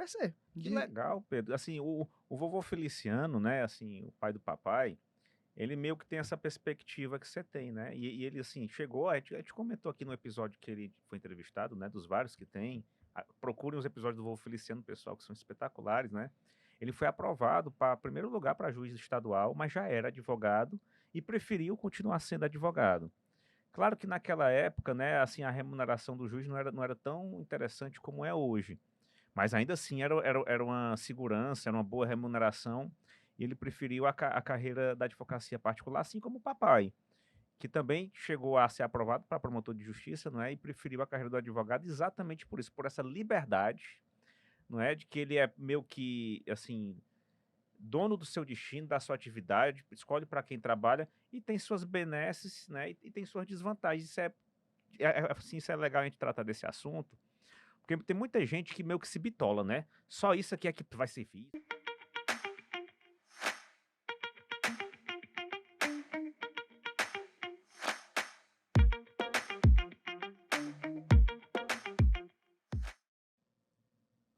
crescer. Que legal, Pedro. Assim, o vovô Feliciano, né, assim, o pai do papai, ele meio que tem essa perspectiva que você tem, né? E ele, assim, chegou, a gente comentou aqui no episódio que ele foi entrevistado, né, dos vários que tem. Procurem os episódios do vovô Feliciano, pessoal, que são espetaculares, né? Ele foi aprovado para primeiro lugar para juiz estadual, mas já era advogado e preferiu continuar sendo advogado. Claro que naquela época, né, assim, a remuneração do juiz não era tão interessante como é hoje. Mas ainda assim era uma segurança, era uma boa remuneração, e ele preferiu a carreira da advocacia particular, assim como o papai, que também chegou a ser aprovado para promotor de justiça, não é, e preferiu a carreira do advogado exatamente por isso, por essa liberdade, não é, de que ele é meio que, assim, dono do seu destino, da sua atividade, escolhe para quem trabalha e tem suas benesses, né, e tem suas desvantagens. Assim, isso é legal a gente tratar desse assunto, porque tem muita gente que meio que se bitola, né? Só isso aqui é que vai servir.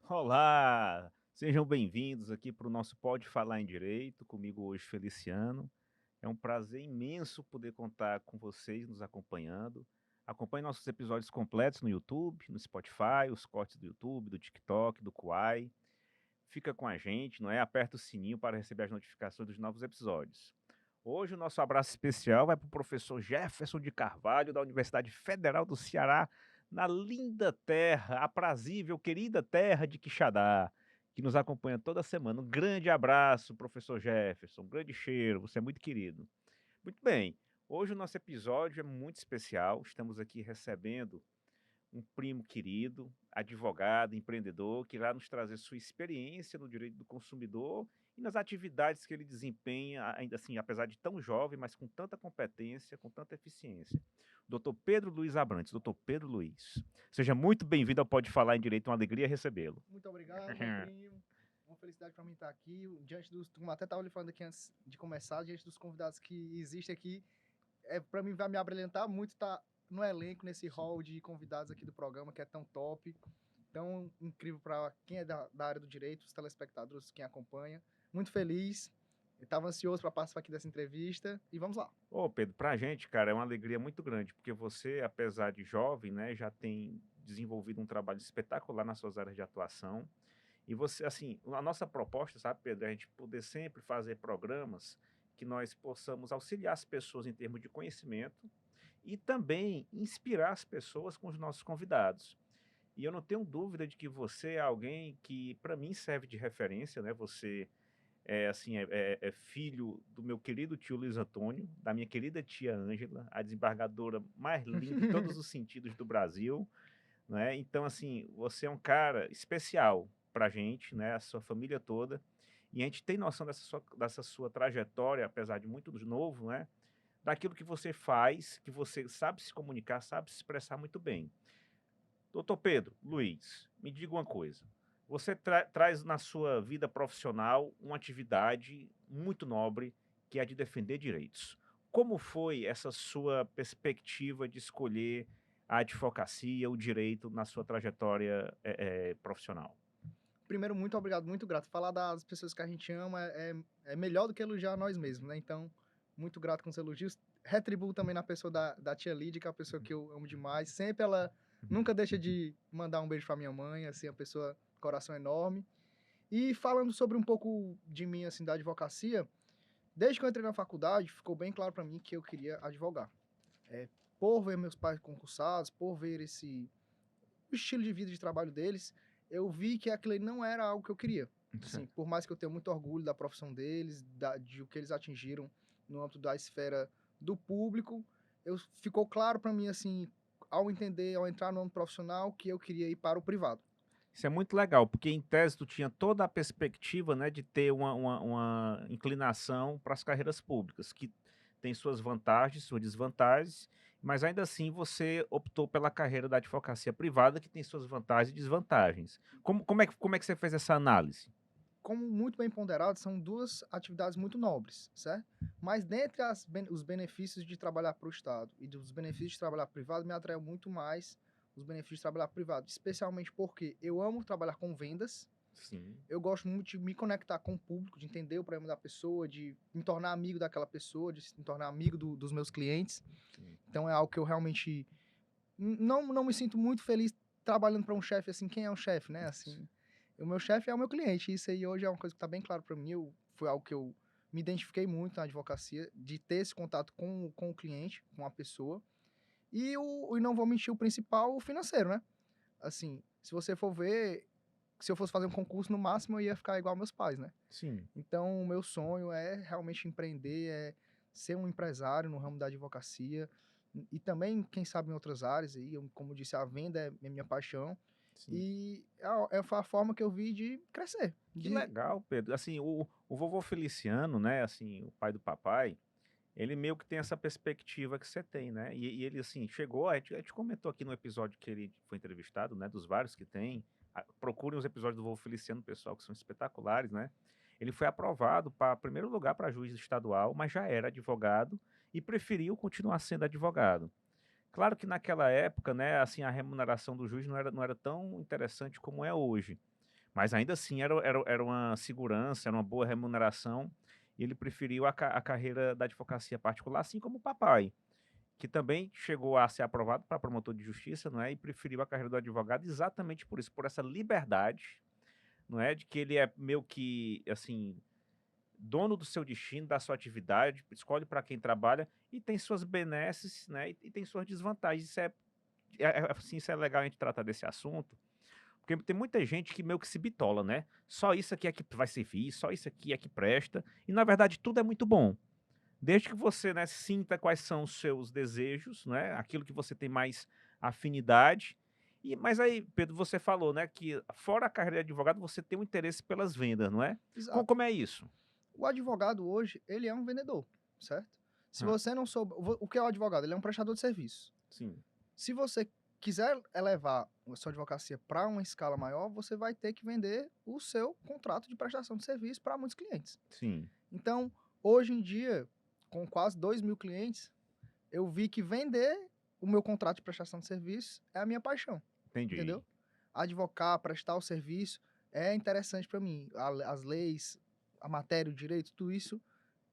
Olá! Sejam bem-vindos aqui para o nosso Pode Falar em Direito, comigo hoje, Feliciano. É um prazer imenso poder contar com vocês nos acompanhando. Acompanhe nossos episódios completos no YouTube, no Spotify, os cortes do YouTube, do TikTok, do Quai. Fica com a gente, não é? Aperta o sininho para receber as notificações dos novos episódios. Hoje o nosso abraço especial vai para o professor Jefferson de Carvalho, da Universidade Federal do Ceará, na linda terra, aprazível, querida terra de Quixadá, que nos acompanha toda semana. Um grande abraço, professor Jefferson, um grande cheiro, você é muito querido. Muito bem, hoje o nosso episódio é muito especial, estamos aqui recebendo um primo querido, advogado, empreendedor, que irá nos trazer sua experiência no direito do consumidor e nas atividades que ele desempenha, ainda assim, apesar de tão jovem, mas com tanta competência, com tanta eficiência. Doutor Pedro Luiz Abrantes, doutor Pedro Luiz. Seja muito bem-vindo ao Pode Falar em Direito, uma alegria recebê-lo. Muito obrigado, meu primo. Uma felicidade para mim estar aqui. Diante dos, como até estava lhe falando aqui antes de começar, diante dos convidados que existem aqui, para mim vai me abrilhantar muito estar no elenco, nesse hall de convidados aqui do programa, que é tão top, tão incrível para quem é da área do direito, os telespectadores, quem acompanha. Muito feliz. Estava ansioso para participar aqui dessa entrevista e vamos lá. Ô, Pedro, pra gente, cara, é uma alegria muito grande, porque você, apesar de jovem, né, já tem desenvolvido um trabalho espetacular nas suas áreas de atuação. E você, assim, a nossa proposta, sabe, Pedro, é a gente poder sempre fazer programas que nós possamos auxiliar as pessoas em termos de conhecimento e também inspirar as pessoas com os nossos convidados. E eu não tenho dúvida de que você é alguém que, para mim, serve de referência, né? Você é filho do meu querido tio Luiz Antônio, da minha querida tia Ângela, a desembargadora mais linda em todos os sentidos do Brasil, né? Então, assim, você é um cara especial pra gente, né? A sua família toda. E a gente tem noção dessa sua trajetória, apesar de muito novo, né? Daquilo que você faz, que você sabe se comunicar, sabe se expressar muito bem. Doutor Pedro, Luiz, me diga uma coisa. Você traz na sua vida profissional uma atividade muito nobre, que é a de defender direitos. Como foi essa sua perspectiva de escolher a advocacia, o direito na sua trajetória profissional? Primeiro, muito obrigado, muito grato. Falar das pessoas que a gente ama é melhor do que elogiar nós mesmos, né? Então, muito grato com os elogios. Retribuo também na pessoa da tia Lídia, que é uma pessoa que eu amo demais. Sempre ela nunca deixa de mandar um beijo pra minha mãe, assim, é uma pessoa, coração enorme. E falando sobre um pouco de mim, assim, da advocacia, desde que eu entrei na faculdade, ficou bem claro pra mim que eu queria advogar. Por ver meus pais concursados, por ver o estilo de vida de trabalho deles, eu vi que aquilo ali não era algo que eu queria. Assim, por mais que eu tenha muito orgulho da profissão deles, de o que eles atingiram no âmbito da esfera do público, ficou claro para mim, assim, ao entender, ao entrar no âmbito profissional, que eu queria ir para o privado. Isso é muito legal, porque em tese tu tinha toda a perspectiva, né, de ter uma inclinação para as carreiras públicas, que tem suas vantagens, suas desvantagens, mas ainda assim você optou pela carreira da advocacia privada, que tem suas vantagens e desvantagens. Como é que você fez essa análise? Como muito bem ponderado, são duas atividades muito nobres, certo? Mas dentre os benefícios de trabalhar para o Estado e dos benefícios de trabalhar privado, me atraiu muito mais os benefícios de trabalhar privado, especialmente porque eu amo trabalhar com vendas, Sim. Eu gosto muito de me conectar com o público, de entender o problema da pessoa, de me tornar amigo daquela pessoa, de me tornar amigo dos meus clientes. Sim. Então é algo que eu realmente não me sinto muito feliz trabalhando para um chefe assim. Quem é um chefe, né? Isso. Assim, o meu chefe é o meu cliente. Isso aí hoje é uma coisa que está bem claro para mim. Foi algo que eu me identifiquei muito na advocacia, de ter esse contato com o cliente, com a pessoa. E não vou mentir, o principal, o financeiro, né? Assim, se você for ver, se eu fosse fazer um concurso, no máximo eu ia ficar igual meus pais, né? Sim. Então, o meu sonho é realmente empreender, é ser um empresário no ramo da advocacia e também, quem sabe, em outras áreas. Aí, como eu disse, a venda é minha paixão Sim. e foi a forma que eu vi de crescer. Que legal, Pedro. Assim, o vovô Feliciano, né, assim, o pai do papai, ele meio que tem essa perspectiva que você tem, né? E ele, assim, chegou, a gente comentou aqui no episódio que ele foi entrevistado, né, dos vários que tem. Procurem os episódios do vovô Feliciano, pessoal, que são espetaculares, né? Ele foi aprovado para primeiro lugar para juiz estadual, mas já era advogado e preferiu continuar sendo advogado. Claro que naquela época, né, assim, a remuneração do juiz não era tão interessante como é hoje. Mas ainda assim era uma segurança, era uma boa remuneração, e ele preferiu a carreira da advocacia particular, assim como o papai, que também chegou a ser aprovado para promotor de justiça, não é, e preferiu a carreira do advogado exatamente por isso, por essa liberdade, não é, de que ele é meio que, assim, dono do seu destino, da sua atividade, escolhe para quem trabalha e tem suas benesses, né, e tem suas desvantagens. Assim, isso é legal a gente tratar desse assunto, porque tem muita gente que meio que se bitola, né? Só isso aqui é que vai servir, só isso aqui é que presta. E na verdade tudo é muito bom. Desde que você, né, sinta quais são os seus desejos, né? Aquilo que você tem mais afinidade. Mas aí, Pedro, você falou, né, que fora a carreira de advogado, você tem um interesse pelas vendas, não é? Exato. Como é isso? O advogado hoje, ele é um vendedor, certo? Se Hã, você não souber... O que é o advogado? Ele é um prestador de serviço. sim, Se você quiser elevar a sua advocacia para uma escala maior, você vai ter que vender o seu contrato de prestação de serviço para muitos clientes. sim, Então, hoje em dia, com quase 2.000 clientes, eu vi que vender o meu contrato de prestação de serviço é a minha paixão, entendi. entendeu? Advocar, prestar o serviço é interessante para mim. As leis, a matéria, o direito, tudo isso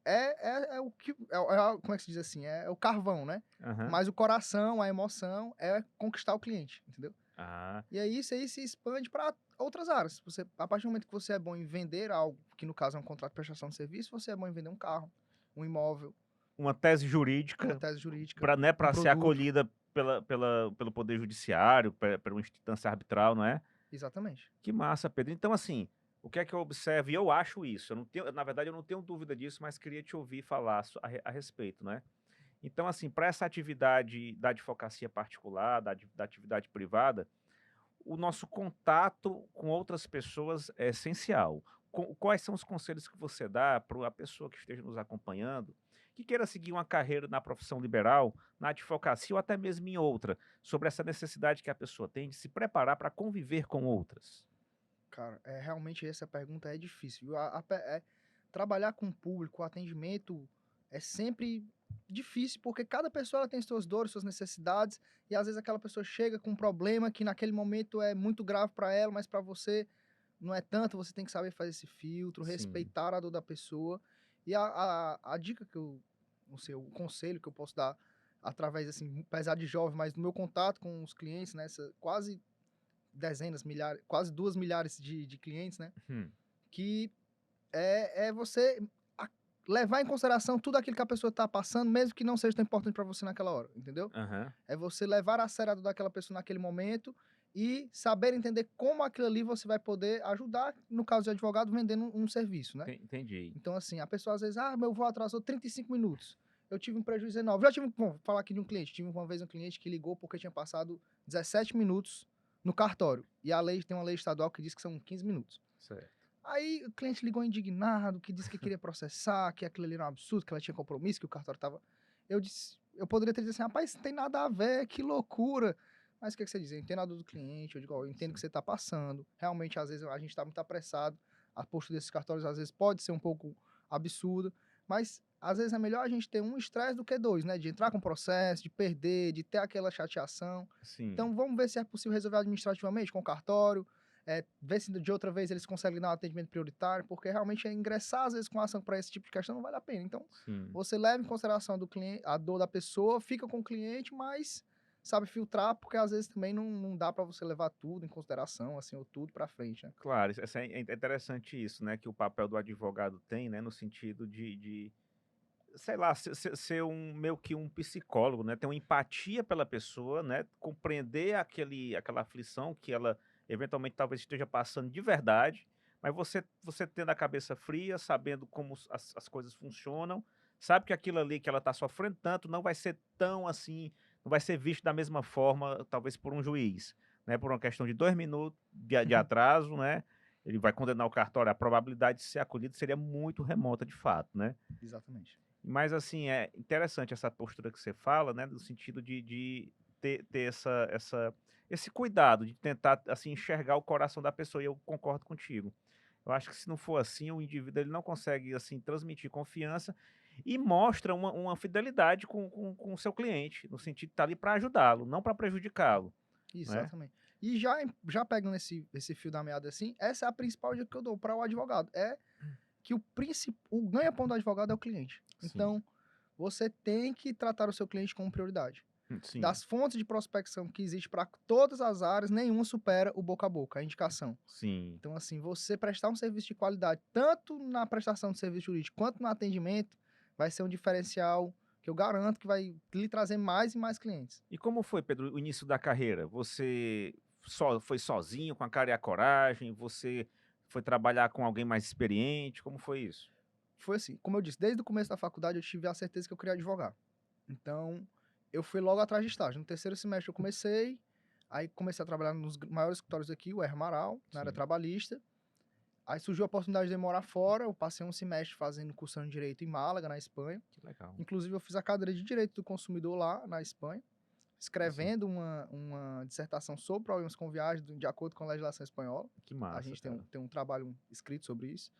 é o que. Como é que se diz assim? É o carvão, né? Aham. Mas o coração, a emoção é conquistar o cliente, entendeu? Ah, E aí isso aí se expande para outras áreas. Você, a partir do momento que você é bom em vender algo, que no caso é um contrato de prestação de serviço, você é bom em vender um carro, um imóvel, uma tese uma jurídica tese jurídica, para, né, um para ser produto. acolhida pelo Poder Judiciário, pela uma instância arbitral, não é? Exatamente. Que massa, Pedro. Então, assim, o que é que eu observo? E eu acho isso. Eu não tenho, na verdade, eu não tenho dúvida disso, mas queria te ouvir falar a respeito, né? Então, assim, para essa atividade da advocacia particular, da atividade privada, o nosso contato com outras pessoas é essencial. Quais são os conselhos que você dá para a pessoa que esteja nos acompanhando, que queira seguir uma carreira na profissão liberal, na advocacia ou até mesmo em outra, sobre essa necessidade que a pessoa tem de se preparar para conviver com outras? Cara, realmente essa pergunta é difícil, viu? Trabalhar com o público, o atendimento é sempre difícil, porque cada pessoa ela tem suas dores, suas necessidades, e às vezes aquela pessoa chega com um problema que naquele momento é muito grave para ela, mas para você não é tanto, você tem que saber fazer esse filtro, Sim. respeitar a dor da pessoa. E a dica que eu, não sei, o conselho que eu posso dar através, assim, apesar de jovem, mas no meu contato com os clientes, nessa quase dezenas, milhares, quase 2 milhares de clientes, né? Hum. Que é você a- levar em consideração tudo aquilo que a pessoa está passando, mesmo que não seja tão importante para você naquela hora, entendeu? Aham. É você levar a sério a dor daquela pessoa naquele momento e saber entender como aquilo ali você vai poder ajudar, no caso de advogado, vendendo um serviço, né? Entendi. Então, assim, a pessoa às vezes, meu voo atrasou 35 minutos. Eu tive um prejuízo enorme. Já tive, vou falar aqui de um cliente. Tive uma vez um cliente que ligou porque tinha passado 17 minutos no cartório. E a lei tem uma lei estadual que diz que são 15 minutos. Certo. Aí o cliente ligou indignado, que disse que queria processar, que aquilo ali era um absurdo, que ela tinha compromisso, que o cartório estava. Eu disse, eu poderia ter dito assim, rapaz, não tem nada a ver, que loucura. Mas o que, que você diz? Eu entendo a dor do cliente, eu digo, ó, eu entendo o que Sim. você está passando. Realmente, às vezes, a gente está muito apressado. A postura desses cartórios, às vezes, pode ser um pouco absurda. Mas, às vezes, é melhor a gente ter um estresse do que dois, né? De entrar com processo, de perder, de ter aquela chateação. Sim. Então, vamos ver se é possível resolver administrativamente com o cartório. ver se de outra vez eles conseguem dar um atendimento prioritário, porque realmente ingressar, às vezes, com ação para esse tipo de questão não vale a pena. Então, Sim. você leva em consideração do cliente, a dor da pessoa, fica com o cliente, mas sabe filtrar, porque às vezes também não dá para você levar tudo em consideração, assim, ou tudo para frente, né? Claro, é interessante isso, né, que o papel do advogado tem, né, no sentido de sei lá, ser meio que um psicólogo, né, ter uma empatia pela pessoa, né, compreender aquela aflição que ela eventualmente talvez esteja passando de verdade, mas você tendo a cabeça fria, sabendo como as coisas funcionam, sabe que aquilo ali que ela está sofrendo tanto não vai ser tão assim, não vai ser visto da mesma forma, talvez por um juiz, né, por uma questão de 2 minutos de atraso, né, ele vai condenar o cartório, a probabilidade de ser acolhido seria muito remota de fato, né. Exatamente. Mas, assim, é interessante essa postura que você fala, né, no sentido de ter esse cuidado de tentar, assim, enxergar o coração da pessoa, e eu concordo contigo. Eu acho que se não for assim, o indivíduo ele não consegue, assim, transmitir confiança e mostra uma fidelidade com o seu cliente, no sentido de estar ali para ajudá-lo, não para prejudicá-lo, né. Exatamente. E já pegando esse fio da meada assim, essa é a principal dica que eu dou para o advogado, é que o ganha-pão do advogado é o cliente. Sim, Então, você tem que tratar o seu cliente como prioridade. sim, Das fontes de prospecção que existe para todas as áreas, nenhuma supera o boca a boca, a indicação. sim. Então, assim, você prestar um serviço de qualidade, tanto na prestação de serviço jurídico quanto no atendimento, vai ser um diferencial que eu garanto que vai lhe trazer mais e mais clientes. E como foi, Pedro, o início da carreira? Você foi sozinho, com a cara e a coragem? Você foi trabalhar com alguém mais experiente? Como foi isso? Foi assim, como eu disse, desde o começo da faculdade eu tive a certeza que eu queria advogar. Então, eu fui logo atrás de estágio. No terceiro semestre eu comecei, aí comecei a trabalhar nos maiores escritórios aqui, o Hermaral, na área Sim, trabalhista. Aí surgiu a oportunidade de eu morar fora, eu passei um semestre fazendo cursando Direito em Málaga, na Espanha. que legal. Inclusive, eu fiz a cadeira de Direito do Consumidor lá, na Espanha, Sim, escrevendo uma dissertação sobre problemas com viagem, de acordo com a legislação espanhola. que A massa, gente cara. tem um trabalho escrito sobre isso.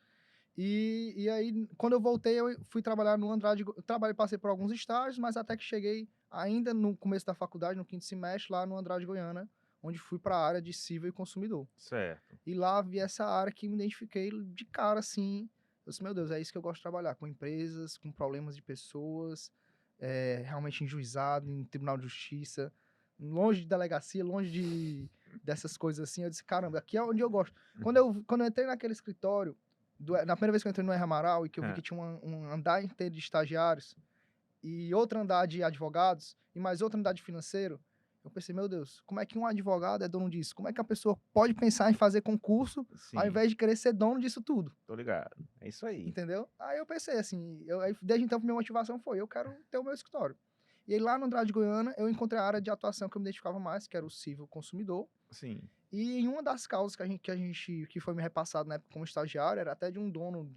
E aí, quando eu voltei, eu fui trabalhar no Andrade. Trabalhei, passei por alguns estágios, mas até que cheguei ainda no começo da faculdade, no quinto semestre, lá no Andrade Goiânia, onde fui para a área de civil e consumidor. Certo. E lá vi essa área que me identifiquei de cara, assim. Eu disse, meu Deus, é isso que eu gosto de trabalhar, com empresas, com problemas de pessoas, realmente em juizado, em tribunal de justiça, longe de delegacia, longe dessas coisas assim. Eu disse, caramba, aqui é onde eu gosto. Quando eu entrei naquele escritório, na primeira vez que eu entrei no R Amaral e que eu vi Hã. que tinha um andar inteiro de estagiários e outro andar de advogados e mais outro andar de financeiro, eu pensei, meu Deus, como é que um advogado é dono disso? Como é que a pessoa pode pensar em fazer concurso ao Sim, invés de querer ser dono disso tudo? tô ligado. É isso aí. Entendeu? Aí eu pensei assim, aí desde então minha motivação foi, eu quero ter o meu escritório. E aí lá no Andrade Goiânia eu encontrei a área de atuação que eu me identificava mais, que era o civil consumidor. Sim, E em uma das causas que foi me repassado na época como estagiário, era até de um dono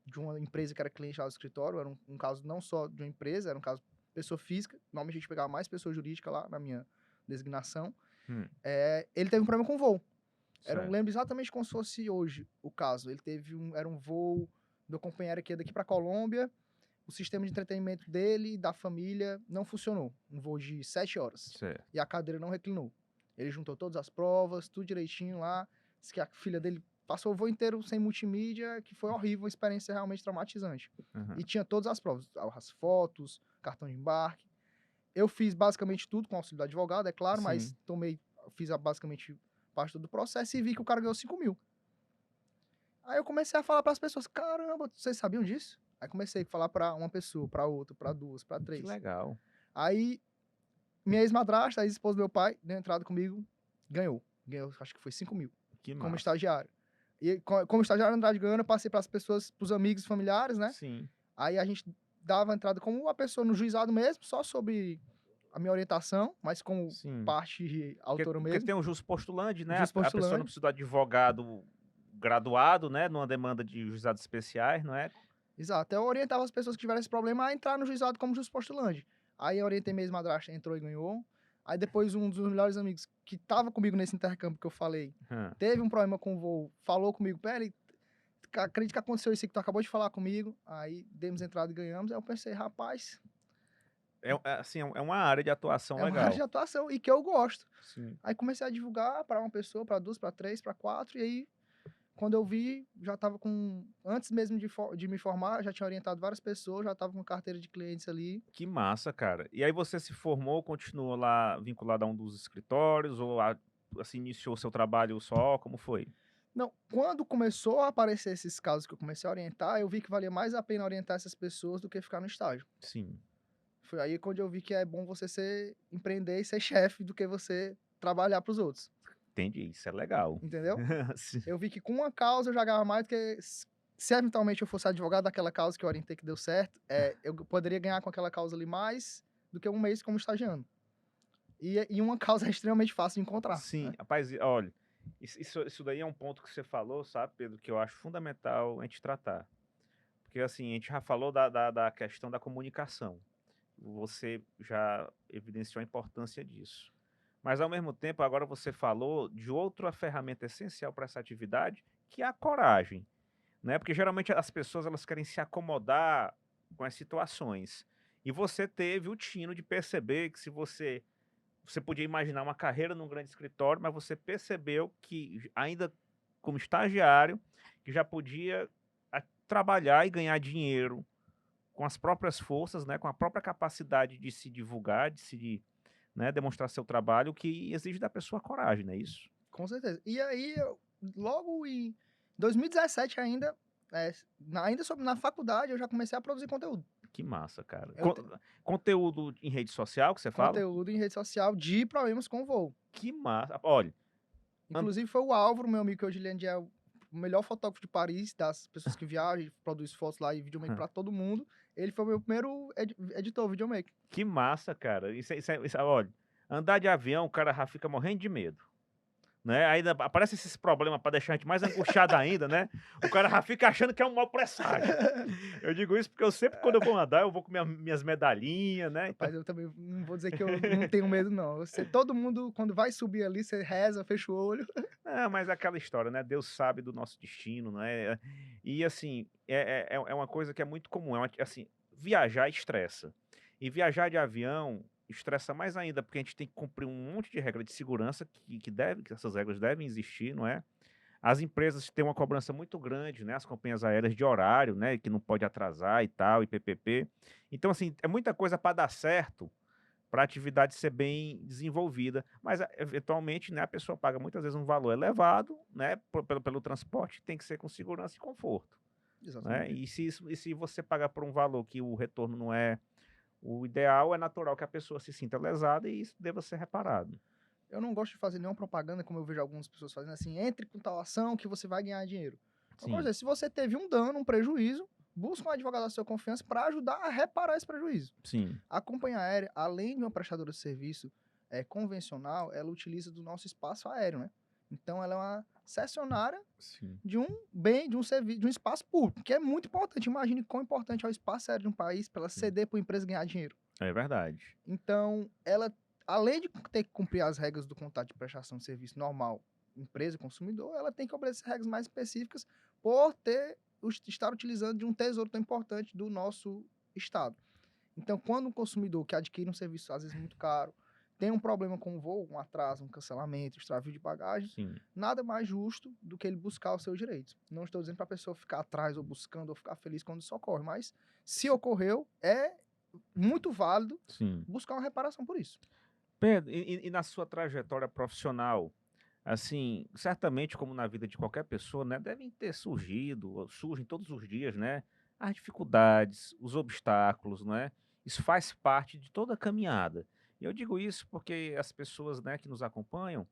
de uma empresa que era cliente lá do escritório, era um caso não só de uma empresa, era um caso pessoa física, normalmente a gente pegava mais pessoa jurídica lá na minha designação. hum, Ele teve um problema com o voo. certo. Lembro exatamente como se fosse hoje o caso. Era um voo do companheiro que ia daqui para Colômbia, o sistema de entretenimento dele e da família não funcionou. Um voo de 7 horas. Certo. E a cadeira não reclinou. Ele juntou todas as provas, tudo direitinho lá. Disse que a filha dele passou o voo inteiro sem multimídia, que foi horrível, uma experiência realmente traumatizante. Aham. E tinha todas as provas, as fotos, cartão de embarque. Eu fiz basicamente tudo com o auxílio do advogado, é claro, mas Sim. fiz basicamente parte do processo e vi que o cara ganhou 5 mil. Aí eu comecei a falar para as pessoas, caramba, vocês sabiam disso? Aí comecei a falar para uma pessoa, para outra, para duas, para Que três. legal. Aí minha ex-madrasta, a ex-esposa do meu pai, deu entrada comigo, ganhou. Ganhou, acho que foi 5 mil, Que como massa. estagiário. E como estagiário Andrade Gana, eu passei para as pessoas, para os amigos e familiares, né? Sim, Aí a gente dava entrada como uma pessoa no juizado mesmo, só sobre a minha orientação, mas como sim. parte autora Porque mesmo, tem o justpostulante, né, juiz a pessoa não postulante. precisa do advogado graduado, né, numa demanda de juizados especiais, não é? Exato. Eu orientava as pessoas que tiveram esse problema a entrar no juizado como juiz postulante. Aí eu orientei minha ex-madrasta, entrou e ganhou. Aí depois um dos melhores amigos que estava comigo nesse intercâmbio que eu falei, Hã. teve um problema com o voo, falou comigo, peraí, acredito que aconteceu isso aí que tu acabou de falar comigo. Aí demos entrada e ganhamos. Aí eu pensei, rapaz, assim, é uma área de atuação É uma área de legal. atuação e que eu gosto. Sim. Aí comecei a divulgar para uma pessoa, para duas, para três, para quatro, e aí quando eu vi, já estava com antes mesmo de me formar, já tinha orientado várias pessoas, já estava com carteira de clientes ali. Que massa, cara. E aí você se formou, continuou lá vinculado a um dos escritórios ou assim, iniciou seu trabalho só, como foi? Não, quando começou a aparecer esses casos que eu comecei a orientar, eu vi que valia mais a pena orientar essas pessoas do que ficar no estágio. Sim, Foi aí quando eu vi que é bom você empreender e ser chefe do que você trabalhar para os outros, entendi, isso é legal. entendeu? Sim. Eu vi que com uma causa eu já ganhava mais do que se eventualmente eu fosse advogado daquela causa que eu orientei que deu certo, eu poderia ganhar com aquela causa ali mais do que um mês como estagiando. E uma causa é extremamente fácil de encontrar, Sim, né? rapaz, olha, isso daí é um ponto que você falou, sabe, Pedro, que eu acho fundamental a gente tratar. Porque assim, a gente já falou da questão da comunicação. Você já evidenciou a importância disso. Mas ao mesmo tempo, agora você falou de outra ferramenta essencial para essa atividade, que é a coragem, né? Porque geralmente as pessoas elas querem se acomodar com as situações. E você teve o tino de perceber que se você podia imaginar uma carreira num grande escritório, mas você percebeu que ainda como estagiário, que já podia trabalhar e ganhar dinheiro com as próprias forças, né, com a própria capacidade de se divulgar, né, demonstrar seu trabalho, o que exige da pessoa coragem, não é isso? Com certeza. E aí, logo em 2017 ainda, na faculdade, eu já comecei a produzir conteúdo. Que massa, cara. Eu te- Conteúdo em rede social que você fala? Conteúdo em rede social de problemas com voo. Que massa. Olha, an- Inclusive foi o Álvaro, meu amigo, que hoje ele é o melhor fotógrafo de Paris, das pessoas que viajam, ele produz fotos lá e videomaker pra todo mundo. Ele foi o meu primeiro editor, videomaker. que massa, cara. Olha, andar de avião, o cara já fica morrendo de medo. Né, ainda aparece esses problemas para deixar a gente mais angustiado ainda, né, o cara já fica achando que é um mau presságio. Eu digo isso porque eu sempre quando eu vou andar, eu vou com minhas medalhinhas, né, então Rapaz, eu também não vou dizer que eu não tenho medo, não. Todo mundo, quando vai subir ali, você reza, fecha o olho. mas é aquela história, né, Deus sabe do nosso destino, né, e assim, é uma coisa que é muito comum, assim, viajar estressa. E viajar de avião estressa mais ainda, porque a gente tem que cumprir um monte de regra de segurança que essas regras devem existir, não é? As empresas têm uma cobrança muito grande, né, as companhias aéreas de horário, né, que não pode atrasar e tal, e PPP. Então, assim, é muita coisa para dar certo, para a atividade ser bem desenvolvida, mas eventualmente, né, a pessoa paga muitas vezes um valor elevado, né, pelo transporte, tem que ser com segurança e conforto, né? Exatamente. E se você pagar por um valor que o retorno não é o ideal, é natural que a pessoa se sinta lesada e isso deva ser reparado. Eu não gosto de fazer nenhuma propaganda, como eu vejo algumas pessoas fazendo assim, entre com tal ação que você vai ganhar dinheiro. Eu gosto de Sim, dizer, se você teve um dano, um prejuízo, busca um advogado da sua confiança para ajudar a reparar esse prejuízo. sim, A companhia aérea, além de uma prestadora de serviço convencional, ela utiliza do nosso espaço aéreo, né? Então ela é uma cessionária sim. de um bem, de um serviço, de um espaço público, que é muito importante. Imagine quão importante é o espaço aéreo de um país para ela Sim. ceder para uma empresa ganhar dinheiro. É verdade. Então, ela, além de ter que cumprir as regras do contrato de prestação de serviço normal, empresa e consumidor, ela tem que obedecer regras mais específicas por estar utilizando de um tesouro tão importante do nosso Estado. Então, quando um consumidor que adquire um serviço, às vezes, muito caro, tem um problema com o voo, um atraso, um cancelamento, extravio de bagagem, Sim. nada mais justo do que ele buscar os seus direitos. Não estou dizendo para a pessoa ficar atrás ou buscando ou ficar feliz quando isso ocorre, mas se ocorreu, é muito válido Sim. buscar uma reparação por isso. Pedro, e na sua trajetória profissional, assim, certamente como na vida de qualquer pessoa, né, devem ter surgido, ou surgem todos os dias, né, as dificuldades, os obstáculos, não é? Isso faz parte de toda a caminhada. E eu digo isso porque as pessoas, né, que nos acompanham,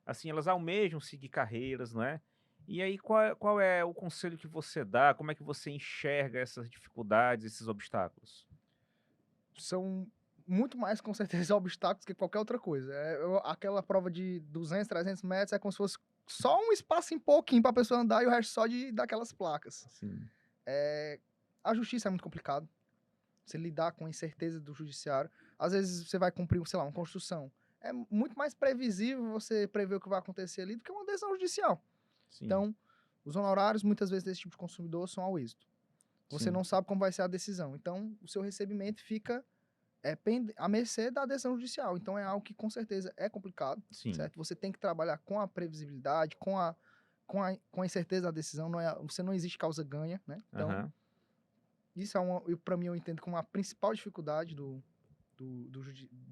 assim, elas almejam seguir carreiras, não é? E aí, qual é o conselho que você dá? Como é que você enxerga essas dificuldades, esses obstáculos? São muito mais, com certeza, obstáculos que qualquer outra coisa. Aquela prova de 200, 300 metros é como se fosse só um espaço em pouquinho para a pessoa andar e o resto só daquelas placas. Sim, A justiça é muito complicado. Você lidar com a incerteza do judiciário. Às vezes você vai cumprir, sei lá, uma construção. É muito mais previsível você prever o que vai acontecer ali do que uma decisão judicial. sim, Então, os honorários, muitas vezes, desse tipo de consumidor são ao êxito. Você sim, não sabe como vai ser a decisão. Então, o seu recebimento fica à mercê da decisão judicial. Então é algo que com certeza é complicado, Sim. certo? Você tem que trabalhar com a previsibilidade, com a incerteza da decisão, você não existe causa ganha, né? Então, Aham. isso é para mim eu entendo como a principal dificuldade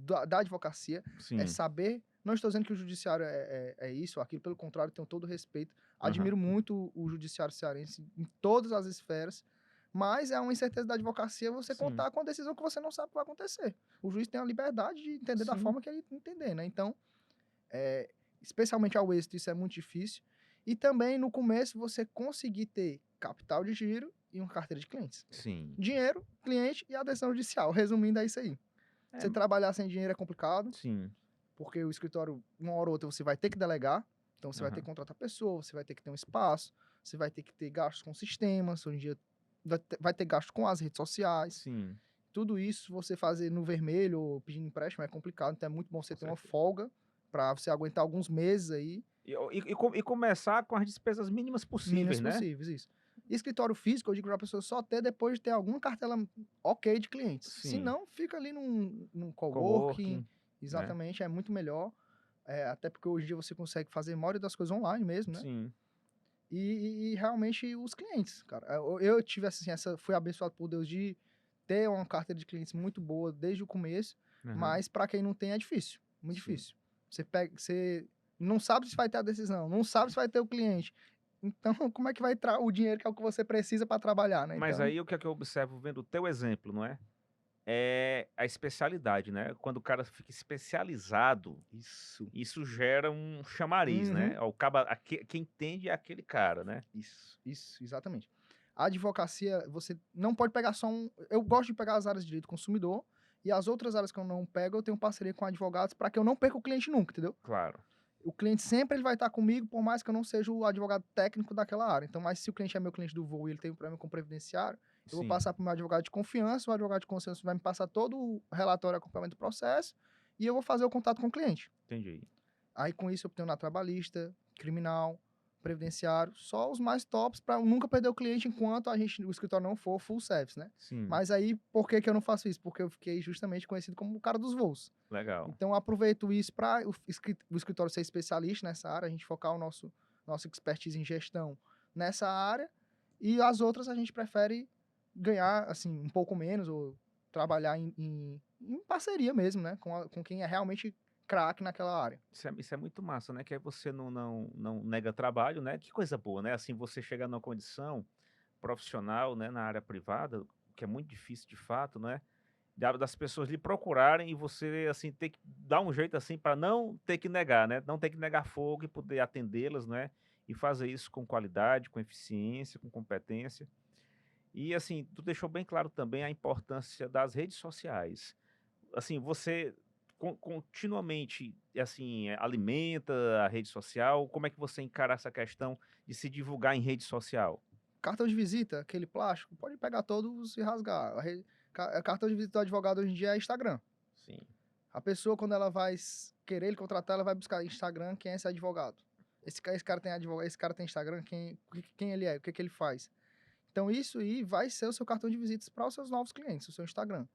da advocacia, é Sim. saber, não estou dizendo que o judiciário é isso ou aquilo, pelo contrário, tenho todo o respeito, Aham. admiro muito o judiciário cearense em todas as esferas, mas é uma incerteza da advocacia você Sim. contar com a decisão que você não sabe o que vai acontecer. O juiz tem a liberdade de entender da Sim. forma que ele entender, né? Então, é, especialmente ao êxito, isso é muito difícil. E também, no começo, você conseguir ter capital de giro e uma carteira de clientes. Sim. Dinheiro, cliente e a decisão judicial. Resumindo, é isso aí. É, Você trabalhar sem dinheiro é complicado, sim. porque o escritório, uma hora ou outra, você vai ter que delegar. Então, você vai ter Aham. que contratar pessoa, você vai ter que ter um espaço, você vai ter que ter gastos com sistemas, hoje em dia vai ter gastos com as redes sociais. Sim. Tudo isso, você fazer no vermelho ou pedindo empréstimo é complicado, então é muito bom você Com ter uma certeza. folga para você aguentar alguns meses aí, E começar com as despesas mínimas possíveis, mínimos né? possíveis, isso. Escritório físico, eu digo para a pessoa só ter depois de ter alguma cartela ok de clientes. Se Sim. não, fica ali num coworking, Coworking, né? exatamente, é muito melhor. Até porque hoje em dia você consegue fazer a maioria das coisas online mesmo, né? Sim. E realmente os clientes, cara. Eu tive assim, fui abençoado por Deus de ter uma carteira de clientes muito boa desde o começo, Aham. mas para quem não tem é difícil, muito Sim. difícil. Você não sabe se vai ter a decisão, não sabe se vai ter o cliente. Então, como é que vai entrar o dinheiro que é o que você precisa para trabalhar, né? Mas Então, aí o que é que eu observo vendo o teu exemplo, não é? É a especialidade, né? Quando o cara fica especializado, isso. isso gera um chamariz, Uhum. né? Quem entende é aquele cara, né? Isso, exatamente. A advocacia, você não pode pegar só um. Eu gosto de pegar as áreas de direito do consumidor e as outras áreas que eu não pego, eu tenho parceria com advogados para que eu não perca o cliente nunca, entendeu? Claro. O cliente sempre ele vai estar comigo, por mais que eu não seja o advogado técnico daquela área. Então, mas se o cliente é meu cliente do voo e ele tem um problema com o previdenciário, eu vou Sim. passar para o meu advogado de confiança, o advogado de confiança vai me passar todo o relatório e acompanhamento do processo e eu vou fazer o contato com o cliente. Entendi. Aí com isso eu tenho na trabalhista, criminal, previdenciário, só os mais tops para nunca perder o cliente enquanto o escritório não for full service, né? Sim. Mas aí, por que que eu não faço isso? Porque eu fiquei justamente conhecido como o cara dos voos. Legal. Então, eu aproveito isso para o escritório ser especialista nessa área, a gente focar o nosso expertise em gestão nessa área, e as outras a gente prefere ganhar, assim, um pouco menos, ou trabalhar em parceria mesmo, né? Com quem é realmente craque naquela área. Isso é muito massa, né? Que aí você não nega trabalho, né? Que coisa boa, né? Assim, você chegar numa condição profissional, né, na área privada, o que é muito difícil de fato, né? Das pessoas lhe procurarem e você, assim, ter que dar um jeito, assim, para não ter que negar, né? Não ter que negar fogo e poder atendê-las, né? E fazer isso com qualidade, com eficiência, com competência. E, assim, tu deixou bem claro também a importância das redes sociais. Assim, você continuamente, assim, alimenta a rede social? Como é que você encara essa questão de se divulgar em rede social? Cartão de visita, aquele plástico, pode pegar todos e rasgar. Cartão de visita do advogado hoje em dia é Instagram. Sim, A pessoa, quando ela vai querer ele contratar, ela vai buscar Instagram, quem é esse advogado. Esse cara tem advogado, esse cara tem Instagram, quem ele é, o que que ele faz. Então, isso aí vai ser o seu cartão de visitas para os seus novos clientes, o seu Instagram.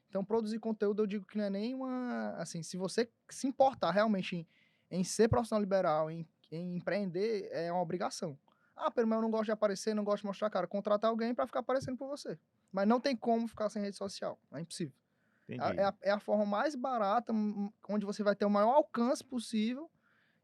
Então, produzir conteúdo, eu digo que não é nem uma. Assim, se você se importar realmente em ser profissional liberal, em empreender, é uma obrigação. Ah, pelo menos eu não gosto de aparecer, não gosto de mostrar a cara. Contratar alguém para ficar aparecendo por você. Mas não tem como ficar sem rede social. É impossível. É entendi. a, é a forma mais barata, onde você vai ter o maior alcance possível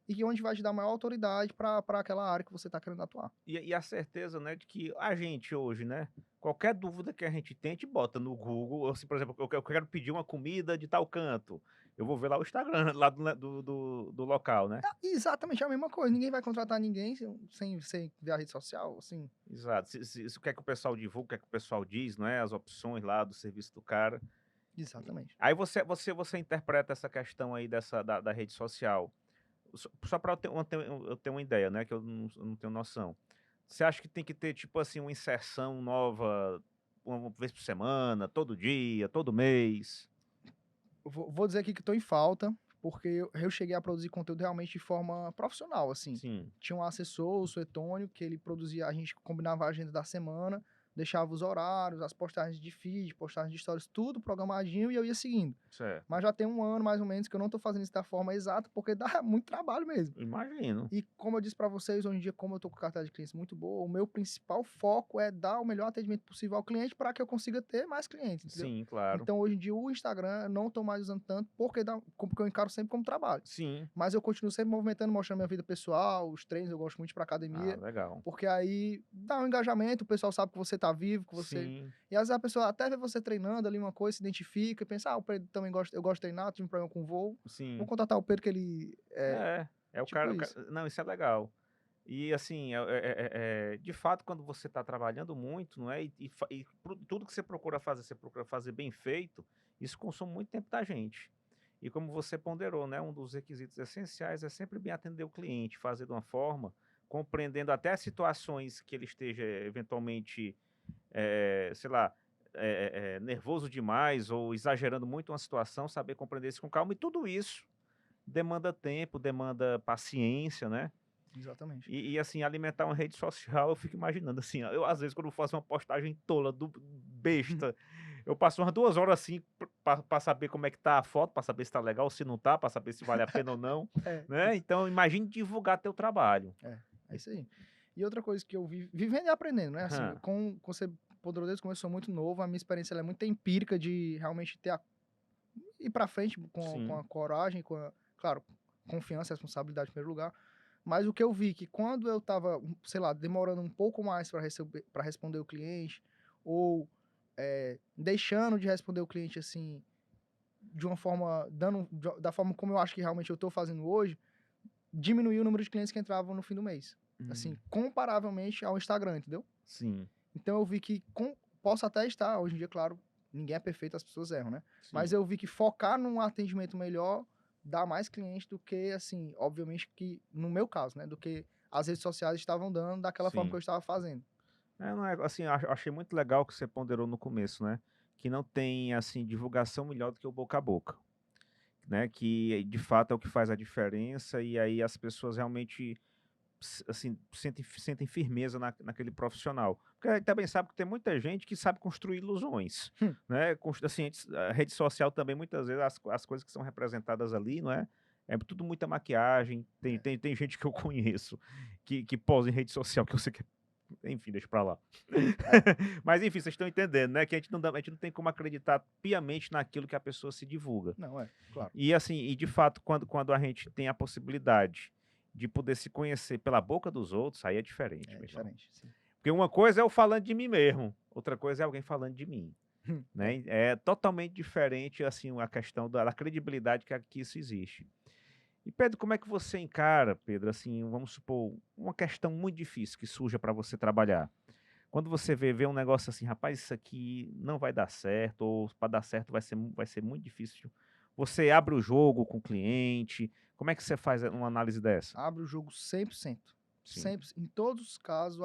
e onde vai te dar maior autoridade para aquela área que você está querendo atuar. E a certeza, né, de que a gente hoje, né, qualquer dúvida que a gente bota no Google, ou se, por exemplo, eu quero pedir uma comida de tal canto, eu vou ver lá o Instagram lá do local, né? Exatamente a mesma coisa. Ninguém vai contratar ninguém sem ver a rede social, assim. Exato. Se o que é que o pessoal divulga, o que é que o pessoal diz, não é? As opções lá do serviço do cara. Exatamente. Aí você interpreta essa questão aí da rede social. Só para eu ter uma ideia, né? Que eu não tenho noção. Você acha que tem que ter, tipo assim, uma inserção nova uma vez por semana, todo dia, todo mês? Vou dizer aqui que estou em falta, porque eu cheguei a produzir conteúdo realmente de forma profissional, assim. Sim, Tinha um assessor, o Suetônio, que ele produzia, a gente combinava a agenda da semana, deixava os horários, as postagens de feed, postagens de stories, tudo programadinho e eu ia seguindo. Certo. Mas já tem um ano, mais ou menos, que eu não tô fazendo isso da forma exata, porque dá muito trabalho mesmo. Imagino. E como eu disse para vocês, hoje em dia, como eu tô com carteira de clientes muito boa, o meu principal foco é dar o melhor atendimento possível ao cliente para que eu consiga ter mais clientes, entendeu? Sim, claro. Então, hoje em dia, o Instagram eu não tô mais usando tanto, porque eu encaro sempre como trabalho. Sim. Mas eu continuo sempre movimentando, mostrando minha vida pessoal, os treinos, eu gosto muito de ir pra Ah, academia, legal. porque aí dá um engajamento, o pessoal sabe que você tá vivo, que você... Sim. E às vezes a pessoa até vê você treinando ali uma coisa, se identifica e pensa, o Pedro também gosta, eu gosto de treinar, tive um problema com voo, vou Sim. contratar o Pedro que ele... É o tipo cara, isso. não, isso é legal. E assim, de fato, quando você está trabalhando muito, não é? Tudo que você procura fazer bem feito, isso consome muito tempo da gente. E como você ponderou, né? Um dos requisitos essenciais é sempre bem atender o cliente, fazer de uma forma, compreendendo até as situações que ele esteja eventualmente, sei lá, nervoso demais ou exagerando muito uma situação, saber compreender isso com calma. E tudo isso demanda tempo, demanda paciência, né? Exatamente. Assim, alimentar uma rede social, eu fico imaginando, assim, ó, eu às vezes quando eu faço uma postagem tola, besta, eu passo umas 2 horas assim pra saber como é que tá a foto, pra saber se tá legal, se não tá, pra saber se vale a pena ou não, É, né? Então imagine divulgar teu trabalho. é isso aí. E outra coisa que eu vi, vivendo e aprendendo, né? Assim, Hã, com você poderoso, como eu sou muito novo, a minha experiência ela é muito empírica de realmente ir pra frente com sim, a coragem, claro, confiança e responsabilidade em primeiro lugar. Mas o que eu vi que quando eu tava, sei lá, demorando um pouco mais para responder o cliente, ou deixando de responder o cliente assim, de uma forma, da forma como eu acho que realmente eu tô fazendo hoje, diminuiu o número de clientes que entravam no fim do mês. Assim, hum, comparavelmente ao Instagram, entendeu? sim, Então eu vi que posso até estar, hoje em dia, claro, ninguém é perfeito, as pessoas erram, né? Mas sim, eu vi que focar num atendimento melhor dá mais cliente do que, assim, obviamente que, no meu caso, né? Do que as redes sociais estavam dando daquela forma que sim. eu estava fazendo. Não é, assim, achei muito legal o que você ponderou no começo, né? Que não tem, assim, divulgação melhor do que o boca a boca. Né, que de fato é o que faz a diferença, e aí as pessoas realmente, assim, sentem firmeza naquele profissional. Porque aí também sabe que tem muita gente que sabe construir ilusões, Hum, né, assim, a rede social também muitas vezes as coisas que são representadas ali, não é, é tudo muita maquiagem, é, tem gente que eu conheço que posa em rede social que eu sei que enfim, deixa pra lá. é, Mas enfim, vocês estão entendendo, né, que a gente não tem como acreditar piamente naquilo que a pessoa se divulga. não, claro, E assim, e de fato, quando a gente tem a possibilidade de poder se conhecer pela boca dos outros, aí é diferente, é meu irmão. diferente, sim. Porque uma coisa é eu falando de mim mesmo, outra coisa é alguém falando de mim, É. né? É totalmente diferente, assim, a questão da credibilidade que isso existe. E Pedro, como é que você encara, Pedro, assim, vamos supor, uma questão muito difícil que surja para você trabalhar? Quando você vê um negócio assim, rapaz, isso aqui não vai dar certo, ou para dar certo vai ser muito difícil. Você abre o jogo com o cliente. Como é que você faz uma análise dessa? Abre o jogo 100%. Sim, Sempre, em todos os casos,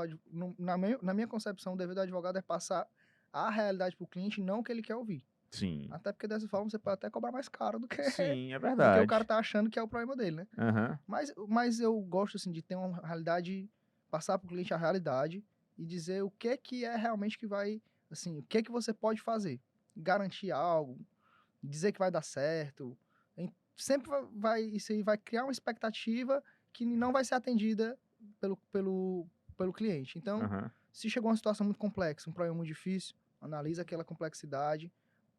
na minha concepção, o dever do advogado é passar a realidade para o cliente, não o que ele quer ouvir. sim, Até porque dessa forma você pode até cobrar mais caro do que, sim, é do que o cara verdade. tá achando que é o problema dele, né? Aham, Mas eu gosto, assim, de ter uma realidade, passar para o cliente a realidade e dizer o que é realmente que vai, assim, o que você pode fazer. Garantir algo, dizer que vai dar certo. Sempre isso aí vai criar uma expectativa que não vai ser atendida pelo, pelo, pelo cliente. Então, aham, se chegou uma situação muito complexa, um problema muito difícil, analisa aquela complexidade,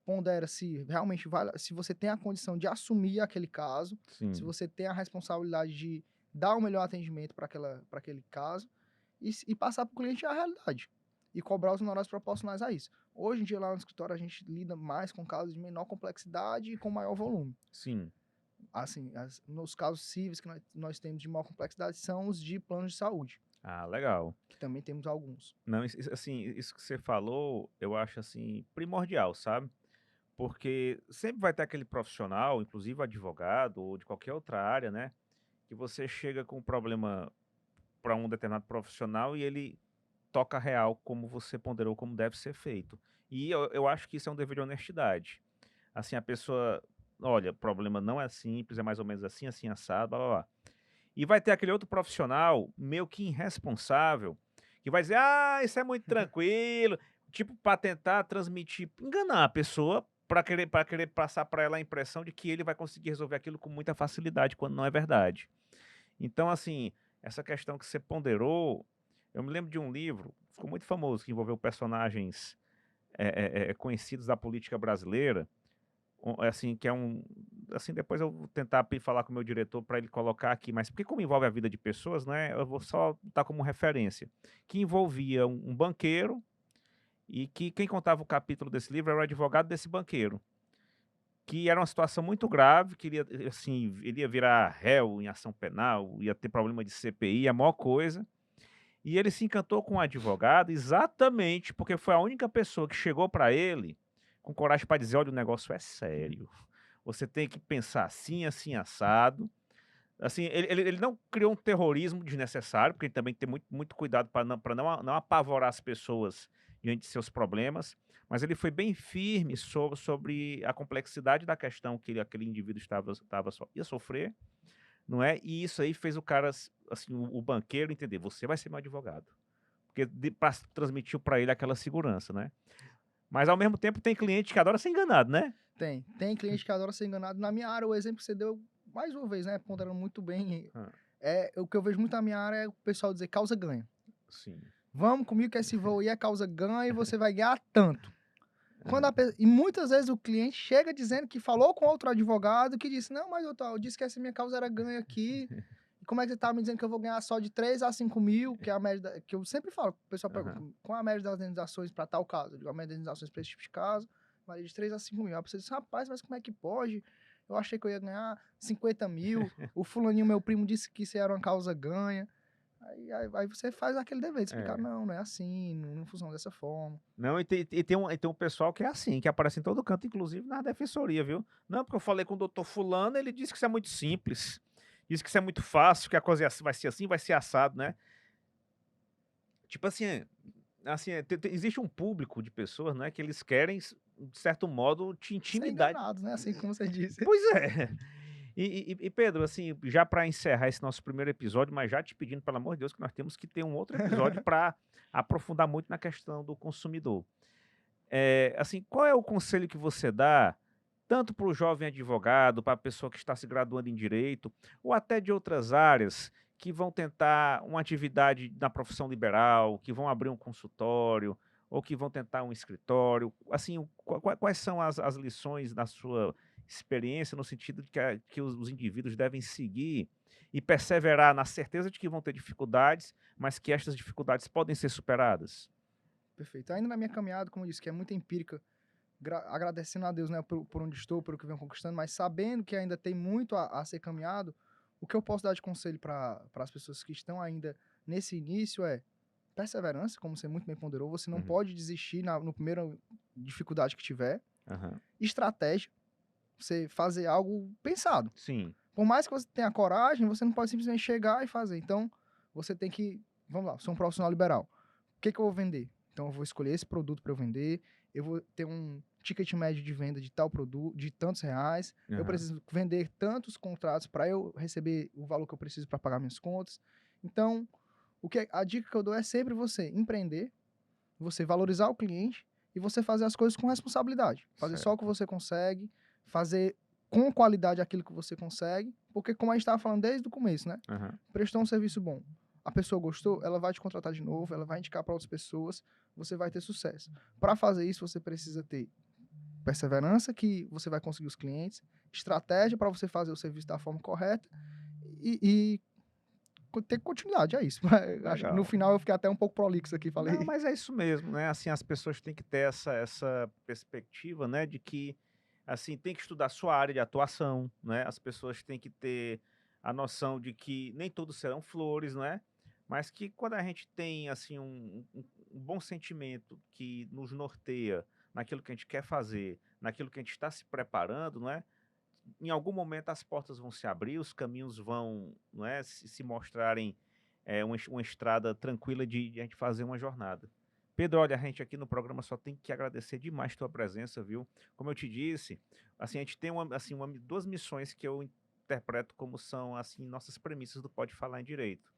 pondera se realmente vale, se você tem a condição de assumir aquele caso, se sim, você tem a responsabilidade de dar o melhor atendimento para aquele caso e passar para o cliente a realidade e cobrar os honorários proporcionais a isso. Hoje em dia, lá no escritório, a gente lida mais com casos de menor complexidade e com maior volume. sim. Assim, nos casos cíveis que nós temos de maior complexidade são os de planos de saúde, Ah, legal. que também temos alguns. Não, assim, isso que você falou, eu acho assim primordial, sabe? Porque sempre vai ter aquele profissional, inclusive advogado ou de qualquer outra área, né? Que você chega com um problema para um determinado profissional e ele toca real como você ponderou como deve ser feito. E eu acho que isso é um dever de honestidade. Assim, a pessoa, olha, o problema não é simples, é mais ou menos assim, assim, assado, blá, blá, blá. E vai ter aquele outro profissional meio que irresponsável que vai dizer, isso é muito tranquilo, tipo, para tentar transmitir, enganar a pessoa para querer passar para ela a impressão de que ele vai conseguir resolver aquilo com muita facilidade, quando não é verdade. Então, assim, essa questão que você ponderou, eu me lembro de um livro, ficou muito famoso, que envolveu personagens conhecidos da política brasileira, assim, que é um. Assim, depois eu vou tentar falar com o meu diretor para ele colocar aqui, mas porque como envolve a vida de pessoas, né? Eu vou só botar como referência. Que envolvia um banqueiro e que quem contava o capítulo desse livro era o advogado desse banqueiro. Que era uma situação muito grave, que ele ia, assim, ele ia virar réu em ação penal, ia ter problema de CPI, a maior coisa. E ele se encantou com o advogado exatamente porque foi a única pessoa que chegou para ele com coragem para dizer: olha, o negócio é sério. Você tem que pensar assim, assim, assado. Assim, ele não criou um terrorismo desnecessário, porque ele também tem muito cuidado para não apavorar as pessoas diante de seus problemas, mas ele foi bem firme sobre a complexidade da questão que aquele indivíduo ia sofrer, não é? E isso aí fez o cara, assim, o banqueiro entender: você vai ser meu advogado. Porque transmitiu para ele aquela segurança, né? Mas ao mesmo tempo tem cliente que adora ser enganado, né? Tem cliente que adora ser enganado. Na minha área, o exemplo que você deu, mais uma vez, né, ponderando muito bem, Ah, o que eu vejo muito na minha área é o pessoal dizer causa ganha. sim. Vamos comigo que esse voo aí é causa ganha e você vai ganhar tanto. E muitas vezes o cliente chega dizendo que falou com outro advogado que disse, não, mas doutor, eu disse que essa minha causa era ganha aqui. E como é que você tá me dizendo que eu vou ganhar só de 3 a 5 mil, que é a média, que eu sempre falo, o pessoal pergunta, qual é a média das indenizações para tal caso? Eu digo, a média das indenizações para esse tipo de caso varia de 3 a 5 mil. Aí você diz, rapaz, mas como é que pode? Eu achei que eu ia ganhar 50 mil, o fulaninho, meu primo, disse que isso era uma causa ganha. Aí você faz aquele dever de explicar, não é assim, não funciona dessa forma. Não, e tem um pessoal que é assim, que aparece em todo canto, inclusive na defensoria, viu? Não, porque eu falei com o doutor fulano, ele disse que isso é muito simples, disse que isso é muito fácil, que a coisa vai ser assim, vai ser assado, né? Tipo assim, existe um público de pessoas, né, que eles querem, de certo modo, te Ser intimidar. enganados, né? Assim como você disse. Pois é. E Pedro, assim, já para encerrar esse nosso primeiro episódio, mas já te pedindo, pelo amor de Deus, que nós temos que ter um outro episódio para aprofundar muito na questão do consumidor. Assim, qual é o conselho que você dá, tanto para o jovem advogado, para a pessoa que está se graduando em direito, ou até de outras áreas que vão tentar uma atividade na profissão liberal, que vão abrir um consultório, ou que vão tentar um escritório? Assim, quais são as lições da sua experiência, no sentido de que os indivíduos devem seguir e perseverar na certeza de que vão ter dificuldades, mas que estas dificuldades podem ser superadas? Perfeito. Ainda na minha caminhada, como eu disse, que é muito empírica, agradecendo a Deus, né, por onde estou, pelo que venho conquistando, mas sabendo que ainda tem muito a ser caminhado, o que eu posso dar de conselho para as pessoas que estão ainda nesse início é perseverança, como você muito bem ponderou, você não Uhum. pode desistir no primeiro dificuldade que tiver. Aham. Estratégia, você fazer algo pensado. Sim. Por mais que você tenha coragem, você não pode simplesmente chegar e fazer. Então, você tem que, vamos lá, sou um profissional liberal. O que eu vou vender? Então, eu vou escolher esse produto para eu vender, eu vou ter um ticket médio de venda de tal produto, de tantos reais, eu Aham. preciso vender tantos contratos para eu receber o valor que eu preciso para pagar minhas contas. Então, a dica que eu dou é sempre você empreender, você valorizar o cliente e você fazer as coisas com responsabilidade. Fazer só o que Certo. você consegue, fazer com qualidade aquilo que você consegue, porque como a gente estava falando desde o começo, né? Aham. Prestou um serviço bom. A pessoa gostou, ela vai te contratar de novo, ela vai indicar para outras pessoas, você vai ter sucesso. Para fazer isso, você precisa ter perseverança, que você vai conseguir os clientes, estratégia para você fazer o serviço da forma correta e ter continuidade, é isso. Acho que no Legal. final eu fiquei até um pouco prolixo aqui, Não, falei. mas é isso mesmo, né, assim, as pessoas têm que ter essa perspectiva, né, de que, assim, tem que estudar sua área de atuação, né, as pessoas têm que ter a noção de que nem todos serão flores, não é, mas que quando a gente tem, assim, um bom sentimento que nos norteia naquilo que a gente quer fazer, naquilo que a gente está se preparando, não é, em algum momento as portas vão se abrir, os caminhos vão, não é, se mostrarem uma estrada tranquila de a gente fazer uma jornada. Pedro, olha, a gente aqui no programa só tem que agradecer demais tua presença, viu? Como eu te disse, assim, a gente tem duas missões que eu interpreto como são assim nossas premissas do Pode Falar em Direito,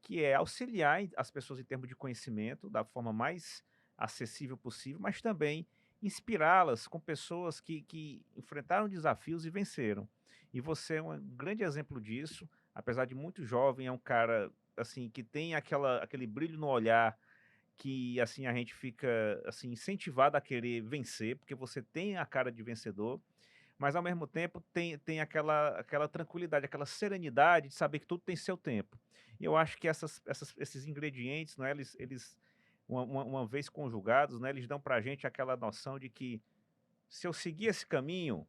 que é auxiliar as pessoas em termos de conhecimento da forma mais acessível possível, mas também inspirá-las com pessoas que enfrentaram desafios e venceram. E você é um grande exemplo disso, apesar de muito jovem, é um cara assim que tem aquele brilho no olhar que assim a gente fica assim incentivado a querer vencer, porque você tem a cara de vencedor, mas ao mesmo tempo tem aquela tranquilidade, aquela serenidade de saber que tudo tem seu tempo. E eu acho que esses ingredientes, né, eles uma vez conjugados, né, eles dão pra gente aquela noção de que se eu seguir esse caminho,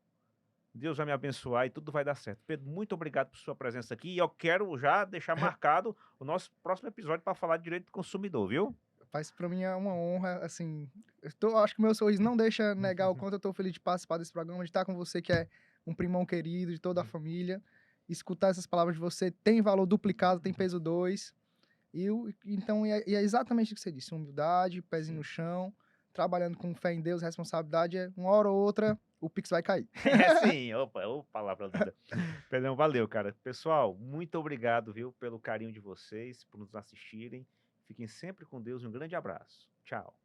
Deus vai me abençoar e tudo vai dar certo. Pedro, muito obrigado por sua presença aqui e eu quero já deixar marcado o nosso próximo episódio para falar de direito do consumidor, viu? Rapaz, pra mim é uma honra, assim, acho que meu sorriso não deixa negar o quanto eu tô feliz de participar desse programa, de estar com você, que é um primão querido de toda a família. Escutar essas palavras de você tem valor duplicado, tem peso dois. Então, é exatamente o que você disse: humildade, pezinho no Sim. chão, trabalhando com fé em Deus, responsabilidade, uma hora ou outra o Pix vai cair. É sim, opa, ô palavra linda. Pedrão, valeu, cara. Pessoal, muito obrigado, viu, pelo carinho de vocês, por nos assistirem. Fiquem sempre com Deus e um grande abraço. Tchau.